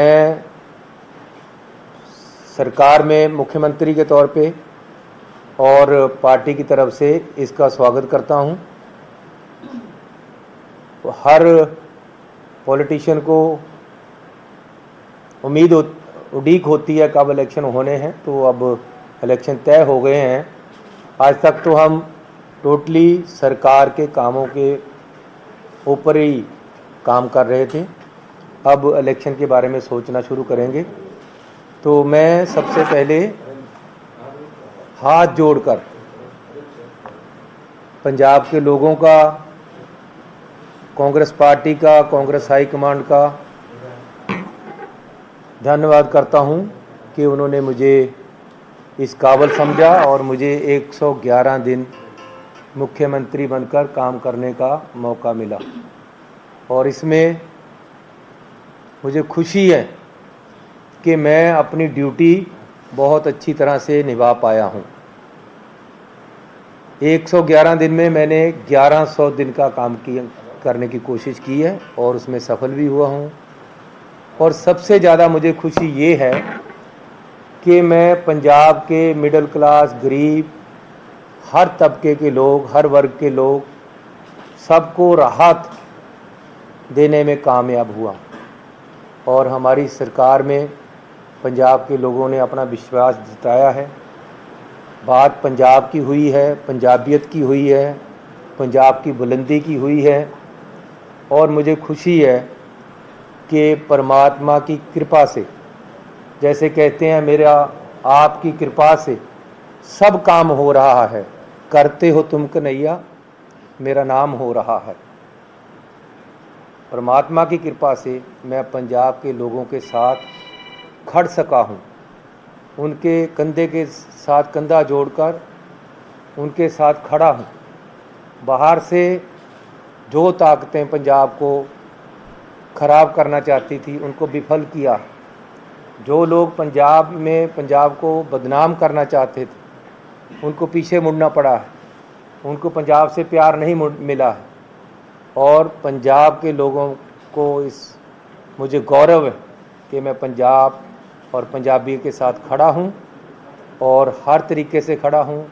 मैं सरकार में मुख्यमंत्री के तौर पे और पार्टी की तरफ से इसका स्वागत करता हूं। हर पॉलिटिशियन को उड़ीक होती है कब इलेक्शन होने हैं, तो अब इलेक्शन तय हो गए हैं। आज तक तो हम टोटली सरकार के कामों के ऊपर ही काम कर रहे थे, अब इलेक्शन के बारे में सोचना शुरू करेंगे। तो मैं सबसे पहले हाथ जोड़कर पंजाब के लोगों का, कांग्रेस पार्टी का, कांग्रेस हाईकमांड का धन्यवाद करता हूं कि उन्होंने मुझे इस काबिल समझा और मुझे 111 दिन मुख्यमंत्री बनकर काम करने का मौका मिला। और इसमें मुझे खुशी है कि मैं अपनी ड्यूटी बहुत अच्छी तरह से निभा पाया हूं। 111 दिन में मैंने 1100 दिन का काम करने की कोशिश की है और उसमें सफल भी हुआ हूं। और सबसे ज़्यादा मुझे खुशी ये है कि मैं पंजाब के मिडिल क्लास, गरीब, हर तबके के लोग, हर वर्ग के लोग, सबको राहत देने में कामयाब हुआ। और हमारी सरकार में पंजाब के लोगों ने अपना विश्वास जताया है। बात पंजाब की हुई है, पंजाबियत की हुई है, पंजाब की बुलंदी की हुई है। और मुझे खुशी है कि परमात्मा की कृपा से, जैसे कहते हैं, मेरा आपकी कृपा से सब काम हो रहा है। करते हो तुम कन्हैया, मेरा नाम हो रहा है। परमात्मा की कृपा से मैं पंजाब के लोगों के साथ खड़ सका हूँ, उनके कंधे के साथ कंधा जोड़कर उनके साथ खड़ा हूँ। बाहर से जो ताकतें पंजाब को खराब करना चाहती थी, उनको विफल किया। जो लोग पंजाब में पंजाब को बदनाम करना चाहते थे, उनको पीछे मुड़ना पड़ा है। उनको पंजाब से प्यार नहीं मिला है। और पंजाब के लोगों को मुझे गौरव है कि मैं पंजाब और पंजाबी के साथ खड़ा हूँ और हर तरीके से खड़ा हूँ।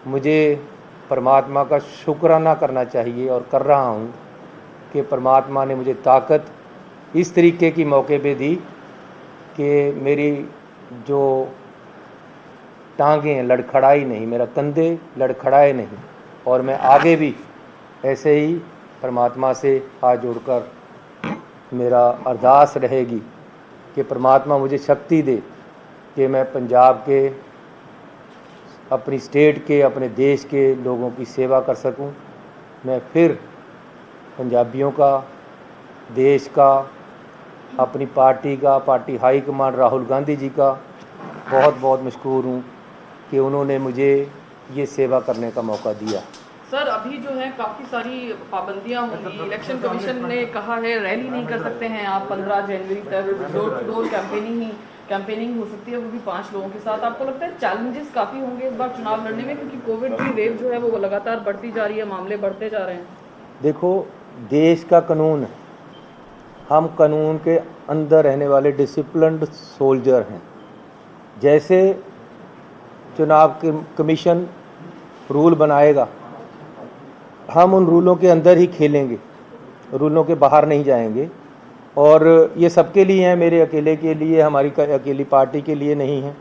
मुझे परमात्मा का शुक्राना करना चाहिए और कर रहा हूँ कि परमात्मा ने मुझे ताकत इस तरीके की मौके पे दी कि मेरी जो टांगें लड़खड़ाई नहीं, मेरा कंधे लड़खड़ाए नहीं। और मैं आगे भी ऐसे ही परमात्मा से हाथ जोड़कर मेरा अरदास रहेगी कि परमात्मा मुझे शक्ति दे कि मैं पंजाब के, अपनी स्टेट के, अपने देश के लोगों की सेवा कर सकूं। मैं फिर पंजाबियों का, देश का, अपनी पार्टी का, party high command Rahul Gandhi ji का बहुत बहुत मशकूर हूं कि उन्होंने मुझे ये सेवा करने का मौका दिया। सर, अभी जो है काफ़ी सारी पाबंदियां होंगी। इलेक्शन कमीशन ने कहा है रैली नहीं कर सकते हैं आप 15 जनवरी तक, डोर टू डोर कैंपेनिंग हो सकती है, वो भी 5 लोगों के साथ। आपको लगता है चैलेंजेस काफ़ी होंगे इस बार चुनाव लड़ने में, क्योंकि कोविड की वेव जो है वो लगातार बढ़ती जा रही है, मामले बढ़ते जा रहे हैं? देखो, देश का कानून है, हम कानून के अंदर रहने वाले डिसिप्लिन्ड सोल्जर हैं। जैसे चुनाव कमीशन रूल बनाएगा, हम उन रूलों के अंदर ही खेलेंगे, रूलों के बाहर नहीं जाएंगे। और ये सबके लिए है, मेरे अकेले के लिए, हमारी अकेली पार्टी के लिए नहीं है।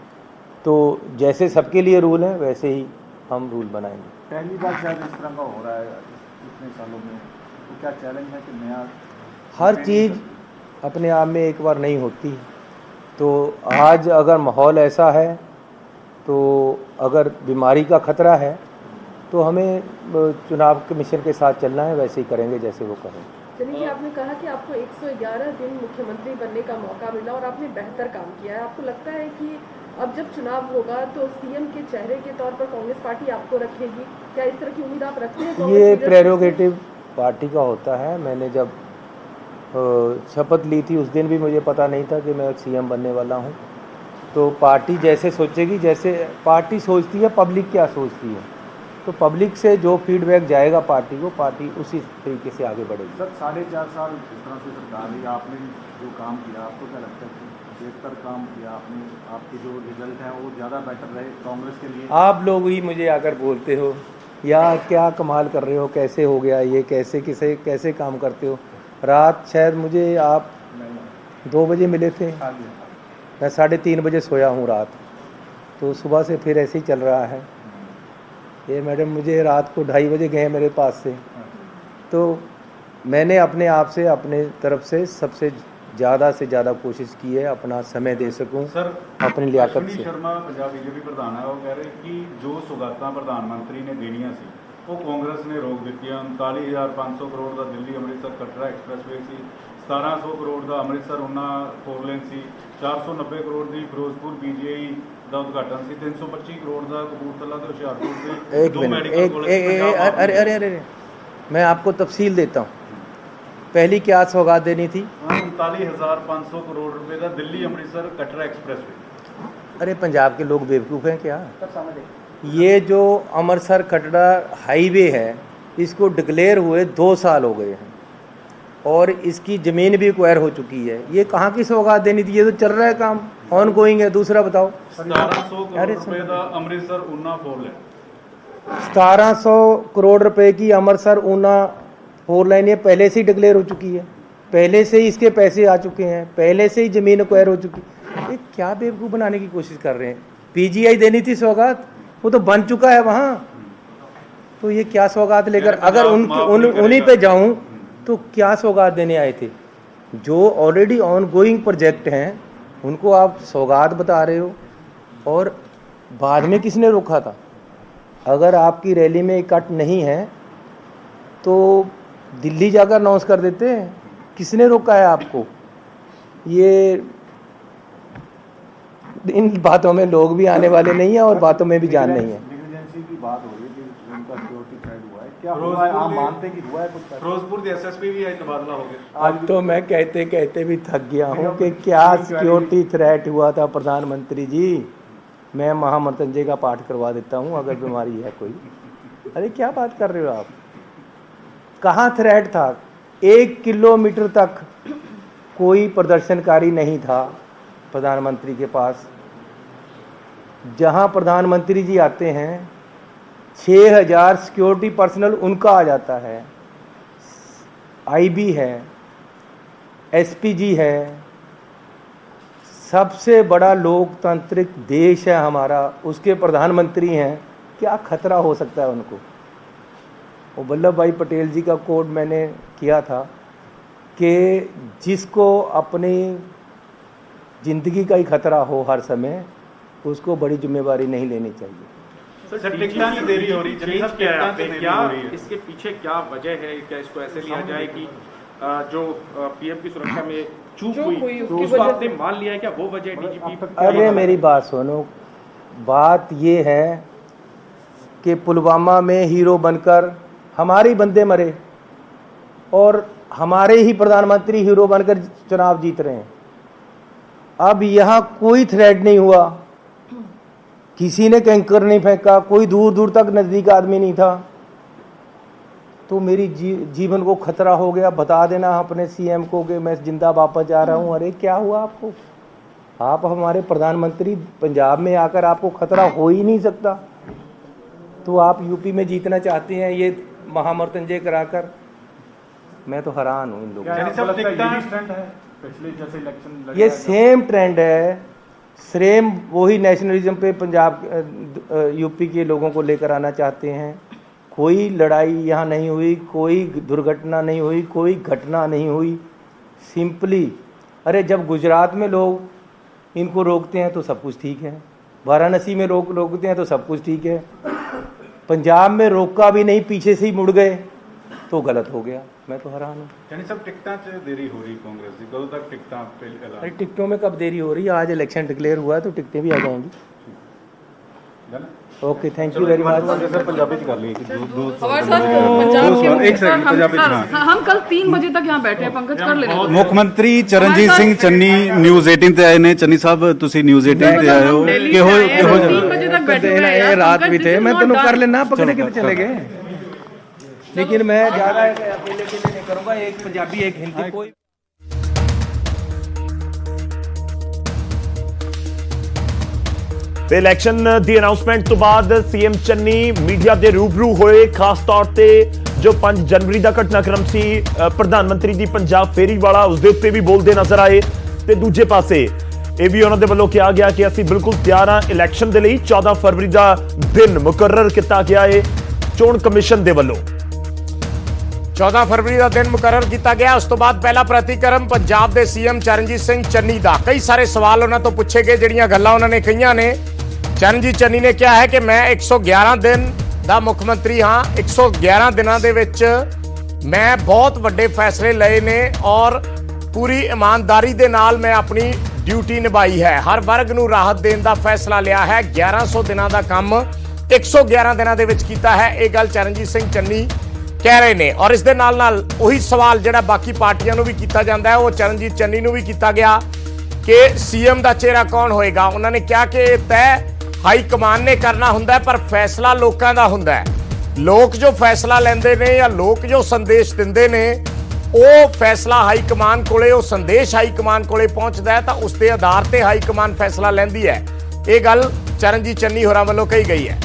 तो जैसे सबके लिए रूल है, वैसे ही हम रूल बनाएंगे। पहली बार शायद इस तरह का हो रहा है इतने सालों में, तो क्या चैलेंज है कि नया? हर चीज़ अपने आप में एक बार नहीं होती। तो आज अगर माहौल ऐसा है, तो अगर बीमारी का खतरा है, तो हमें चुनाव कमीशन के साथ चलना है, वैसे ही करेंगे जैसे वो करें। चलिए, आपने कहा कि आपको 111 दिन मुख्यमंत्री बनने का मौका मिला और आपने बेहतर काम किया है। आपको लगता है कि अब जब चुनाव होगा तो सीएम के चेहरे के तौर पर कांग्रेस पार्टी आपको रखेगी? क्या इस तरह की उम्मीद आप रखते हैं? ये प्रेरोगेटिव पार्टी का होता है। मैंने जब शपथ ली थी, उस दिन भी मुझे पता नहीं था कि मैं सीएम बनने वाला हूँ। तो पार्टी जैसे सोचेगी, जैसे पार्टी सोचती है, पब्लिक क्या सोचती है, तो पब्लिक से जो फीडबैक जाएगा पार्टी को, पार्टी उसी तरीके से आगे बढ़ेगी। सर 4.5 साल इस तरह से सरकार रही, आपने जो काम किया, आपको क्या लगता है कि बेहतर काम किया आपने, आपके जो रिजल्ट हैं वो ज़्यादा बेटर रहे कांग्रेस के लिए? आप लोग ही मुझे आकर बोलते हो या क्या कमाल कर रहे हो, कैसे हो गया ये, कैसे काम करते हो। रात शायद मुझे आप 2 बजे मिले थे, मैं 3:30 बजे सोया हूँ रात, तो सुबह से फिर ऐसे ही चल रहा है। ये मैडम मुझे रात को 2:30 बजे गए मेरे पास से, तो मैंने अपने आप से अपने तरफ से सबसे ज़्यादा कोशिश की है अपना समय दे सकूं सर अपनी लियाकत अश्विनी से। शर्मा पंजाब बीजेपी प्रधान है, वो कह रहे कि जो सौगातां प्रधानमंत्री ने देनियां सी वो कांग्रेस ने रोक दित्तियां। 39,500 करोड़ का दिल्ली अमृतसर कटरा एक्सप्रेसवे सी, 1700 करोड़ का अमृतसर ऊना 4 लेन सी, 490 करोड़ की फिरोजपुर पीजीआई का उद्घाटन सी, 325 करोड़ का कपूरथला तो हुशियारपुर से एक मिनट, अरे मैं आपको तफसील देता हूँ। पहली क्या सौगात देनी थी? 39,500 करोड़ रुपए का दिल्ली अमृतसर कटरा एक्सप्रेसवे। अरे पंजाब के लोग बेवकूफ़ हैं क्या? ये जो अमृतसर कटरा हाईवे है इसको डिक्लेयर हुए 2 साल हो गए हैं और इसकी ज़मीन भी एक्वायर हो चुकी है। ये कहाँ की सौगात देनी थी? ये तो चल रहा है काम, ऑन गोइंग है। दूसरा बताओ, 1700 करोड़ रुपए का अमृतसर ऊना 4 लेन। 1700 करोड़ रुपए की अमृतसर ऊना 4 लाइन ये पहले से ही डिक्लेयर हो चुकी है, पहले से ही इसके पैसे आ चुके हैं, पहले से ही ज़मीन एक्वायर हो चुकी है। ये क्या बेवकूफ़ बनाने की कोशिश कर रहे हैं? पीजीआई देनी थी सौगात, वो तो बन चुका है वहाँ, तो ये क्या सौगात लेकर अगर उन्हीं पे जाऊँ तो क्या सौगात देने आए थे? जो ऑलरेडी ऑन गोइंग प्रोजेक्ट हैं उनको आप सौगात बता रहे हो। और बाद में किसने रोका था? अगर आपकी रैली में इकट्ठ नहीं है तो दिल्ली जाकर अनाउंस कर देते हैं। किसने रोका है आपको? ये इन बातों में लोग भी आने वाले नहीं है और बातों में भी जान नहीं है। नेग्लिजेंसी की बात हो रही है कि उनका सिक्योरिटी थ्रेट हुआ है, क्या हुआ है? आप मानते हैं कि हुआ है कुछ? फिरोजपुर के एसएसपी भी है, तबादला हो गया। अब तो मैं कहते कहते भी थक गया हूँ कि क्या सिक्योरिटी थ्रेट हुआ था प्रधानमंत्री जी। मैं महामृत्युंजय का पाठ करवा देता हूँ अगर बीमारी है कोई। अरे क्या बात कर रहे हो आप? कहाँ थ्रेट था? 1 किलोमीटर तक कोई प्रदर्शनकारी नहीं था प्रधानमंत्री के पास। जहाँ प्रधानमंत्री जी आते हैं 6000 सिक्योरिटी पर्सनल उनका आ जाता है, आईबी है, एसपीजी है। सबसे बड़ा लोकतांत्रिक देश है हमारा, उसके प्रधानमंत्री हैं, क्या खतरा हो सकता है उनको? वो वल्लभ भाई पटेल जी का कोड मैंने किया था कि जिसको अपनी ज़िंदगी का ही खतरा हो हर समय, उसको बड़ी जिम्मेवारी नहीं लेनी चाहिए। सर टिकटां की देरी हो रही चेंज क्या है? क्या इसके पीछे क्या वजह है? क्या इसको ऐसे लिया जाए कि जो पीएम की सुरक्षा में चूक हुई तो उसको आपने मान लिया है? क्या वो वजह डीजीपी? अरे मेरी बात सुनो, बात ये है कि पुलवामा में हीरो बनकर हमारे ही बंदे मरे और हमारे ही प्रधानमंत्री हीरो बनकर चुनाव जीत रहे हैं। अब यहाँ कोई थ्रेट नहीं हुआ, किसी ने कैंकर नहीं फेंका, कोई दूर दूर तक नज़दीक आदमी नहीं था, तो मेरी जीवन को खतरा हो गया। बता देना अपने सीएम को कि मैं जिंदा वापस जा रहा हूँ। अरे क्या हुआ आपको? आप हमारे प्रधानमंत्री, पंजाब में आकर आपको खतरा हो ही नहीं सकता, तो आप यूपी में जीतना चाहते हैं ये महामृत्युंजय कराकर। मैं तो हैरान हूँ इन लोगों से। ये सेम ट्रेंड है, सेम वही नेशनलिज्म पे पंजाब यूपी के लोगों को लेकर आना चाहते हैं। कोई लड़ाई यहाँ नहीं हुई, कोई दुर्घटना नहीं हुई, कोई घटना नहीं हुई। सिंपली अरे जब गुजरात में लोग इनको रोकते हैं तो सब कुछ ठीक है, वाराणसी में रोकते हैं तो सब कुछ ठीक है, पंजाब में रोका भी नहीं, पीछे से ही मुड़ गए तो गलत हो गया। मैं तो हैरान हूँ। यानी सब टिकटां च देरी हो रही कांग्रेस की, कल तक टिकटां पे अरे टिकटों में कब देरी हो रही है? आज इलेक्शन डिक्लेयर हुआ है तो टिकटें भी आ जाएंगी। Okay, thank you very much. Punjabi च कर ली हमारे साथ पंजाब के हम कल 3 बजे तक यहाँ बैठे हैं। पंकज कर लेना। ਮੁੱਖ ਮੰਤਰੀ ਚਰਨਜੀਤ ਸਿੰਘ ਚੰਨੀ ਨਿਊਜ਼ 18 ਤੇ ਆਏ ਨੇ। ਚੰਨੀ ਸਾਹਿਬ ਤੁਸੀਂ ਨਿਊਜ਼ 18 ਤੇ ਆਏ ਹੋ, ਕਿਹੋ 3 बजे तक बैठे हुए हैं ये यार, रात पंकज, भी this थे, is मैं not तेनों done. कर लेना, पकड़े के चले गए। लेकिन मैं ज्यादा अकेले नहीं करूंगा, एक पंजाबी एक हिंदी कोई। ਤੇ ਇਲੈਕਸ਼ਨ ਦੀ ਅਨਾਉਂਸਮੈਂਟ ਤੋਂ ਬਾਅਦ ਸੀਐਮ ਚੰਨੀ ਮੀਡੀਆ ਦੇ ਰੂਬਰੂ ਹੋਏ। ਖਾਸ ਤੌਰ ਤੇ ਜੋ 5 ਜਨਵਰੀ ਦਾ ਘਟਨਾਕ੍ਰਮ ਸੀ, ਪ੍ਰਧਾਨ ਮੰਤਰੀ ਦੀ ਪੰਜਾਬ ਫੇਰੀ ਵਾਲਾ, ਉਸ ਦੇ ਉੱਤੇ ਵੀ ਬੋਲਦੇ ਨਜ਼ਰ ਆਏ। ਤੇ ਦੂਜੇ ਪਾਸੇ ਇਹ ਵੀ ਉਹਨਾਂ ਦੇ ਵੱਲੋਂ ਕਿਹਾ ਗਿਆ ਕਿ ਅਸੀਂ ਬਿਲਕੁਲ ਤਿਆਰ ਹਾਂ ਇਲੈਕਸ਼ਨ ਦੇ ਲਈ। 14 ਫਰਵਰੀ ਦਾ ਦਿਨ ਮੁਕਰਰ ਕੀਤਾ ਗਿਆ ਹੈ ਚੋਣ ਕਮਿਸ਼ਨ ਦੇ ਵੱਲੋਂ। 14 ਫਰਵਰੀ ਦਾ ਦਿਨ ਮੁਕਰਰ ਕੀਤਾ ਗਿਆ। ਉਸ ਤੋਂ ਬਾਅਦ ਪਹਿਲਾ ਪ੍ਰਤੀਕਰਮ ਪੰਜਾਬ ਦੇ ਸੀਐਮ ਚਰਨਜੀਤ ਸਿੰਘ ਚੰਨੀ ਦਾ। ਕਈ ਸਾਰੇ ਸਵਾਲ ਉਹਨਾਂ ਤੋਂ ਪੁੱਛੇ ਗਏ, ਜਿਹੜੀਆਂ ਗੱਲਾਂ ਉਹਨਾਂ ਨੇ ਕਹੀਆਂ ਨੇ। ਚਰਨਜੀਤ ਚੰਨੀ ਨੇ ਕਿਹਾ ਹੈ ਕਿ ਮੈਂ 111 ਦਿਨ ਦਾ ਮੁੱਖ ਮੰਤਰੀ ਹਾਂ। 111 ਦਿਨਾਂ ਦੇ ਵਿੱਚ ਮੈਂ ਬਹੁਤ ਵੱਡੇ ਫੈਸਲੇ ਲਏ ਨੇ ਔਰ ਪੂਰੀ ਇਮਾਨਦਾਰੀ ਦੇ ਨਾਲ ਮੈਂ ਆਪਣੀ ਡਿਊਟੀ ਨਿਭਾਈ ਹੈ। ਹਰ ਵਰਗ ਨੂੰ ਰਾਹਤ ਦੇਣ ਦਾ ਫੈਸਲਾ ਲਿਆ ਹੈ। 1100 ਦਿਨਾਂ ਦਾ ਕੰਮ 111 ਦਿਨਾਂ ਦੇ ਵਿੱਚ ਕੀਤਾ ਹੈ। ਇਹ ਗੱਲ ਚਰਨਜੀਤ ਸਿੰਘ ਚੰਨੀ ਕਹਿ ਰਹੇ ਨੇ। ਔਰ ਇਸ ਦੇ ਨਾਲ ਨਾਲ ਉਹੀ ਸਵਾਲ ਜਿਹੜਾ ਬਾਕੀ ਪਾਰਟੀਆਂ ਨੂੰ ਵੀ ਕੀਤਾ ਜਾਂਦਾ ਹੈ, ਉਹ ਚਰਨਜੀਤ ਚੰਨੀ ਨੂੰ ਵੀ ਕੀਤਾ ਗਿਆ ਕਿ ਸੀਐਮ ਦਾ ਚਿਹਰਾ ਕੌਣ ਹੋਏਗਾ। ਉਹਨਾਂ ਨੇ ਕਿਹਾ ਕਿ ਇਹ ਤੈਅ ਹਾਈ ਕਮਾਨ ਨੇ ਕਰਨਾ ਹੁੰਦਾ ਹੈ, ਪਰ ਫੈਸਲਾ ਲੋਕਾਂ ਦਾ ਹੁੰਦਾ ਹੈ। ਲੋਕ ਜੋ ਫੈਸਲਾ ਲੈਂਦੇ ਨੇ ਜਾਂ ਲੋਕ ਜੋ ਸੰਦੇਸ਼ ਦਿੰਦੇ ਨੇ, ਉਹ ਫੈਸਲਾ ਹਾਈ ਕਮਾਨ ਕੋਲੇ, ਉਹ ਸੰਦੇਸ਼ ਹਾਈ ਕਮਾਨ ਕੋਲੇ ਪਹੁੰਚਦਾ ਹੈ ਤਾਂ ਉਸ ਦੇ ਆਧਾਰ ਤੇ ਹਾਈ ਕਮਾਨ ਫੈਸਲਾ ਲੈਂਦੀ ਹੈ। ਇਹ ਗੱਲ ਚਰਨਜੀਤ ਚੰਨੀ ਹੋਰਾਂ ਵੱਲੋਂ ਕਹੀ ਗਈ ਹੈ।